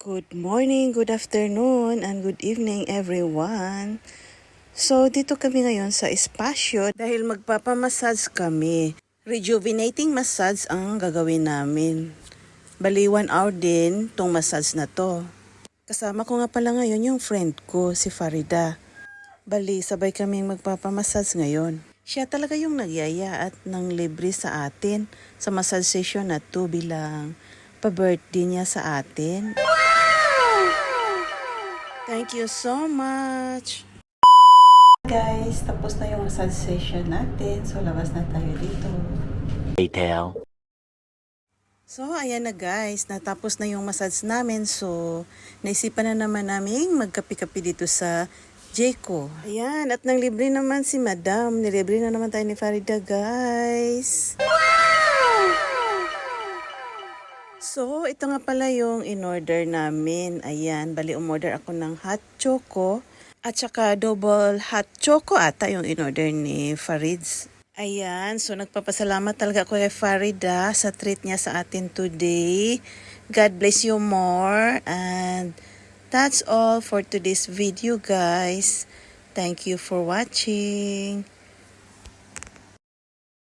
Good morning, good afternoon, and good evening everyone. So dito kami ngayon sa espasyo dahil magpapamassage kami. Rejuvenating massage ang gagawin namin. Bali 1 hour din tong massage na to. Kasama ko nga pala ngayon yung friend ko, si Farida. Bali sabay kaming magpapamassage ngayon. Siya talaga yung nagyaya at nang libre sa atin sa massage session na to bilang pa-birthday niya sa atin. Thank you so much! Guys, tapos na yung massage session natin. So, labas na tayo dito. Detail. So, ayan na guys. Natapos na yung massage namin. So, naisipan na naman namin magkapi-kapi dito sa Jayco. Ayan, at nang libre naman si Madam. Nilibre na naman tayo ni Farida, guys. So, ito nga pala yung in-order namin. Ayan, bali umorder ako ng hot choco at saka double hot choco ata yung in-order ni Farids. Ayan, so nagpapasalamat talaga ako kay Farida sa treat niya sa atin today. God bless you more. And that's all for today's video, guys. Thank you for watching.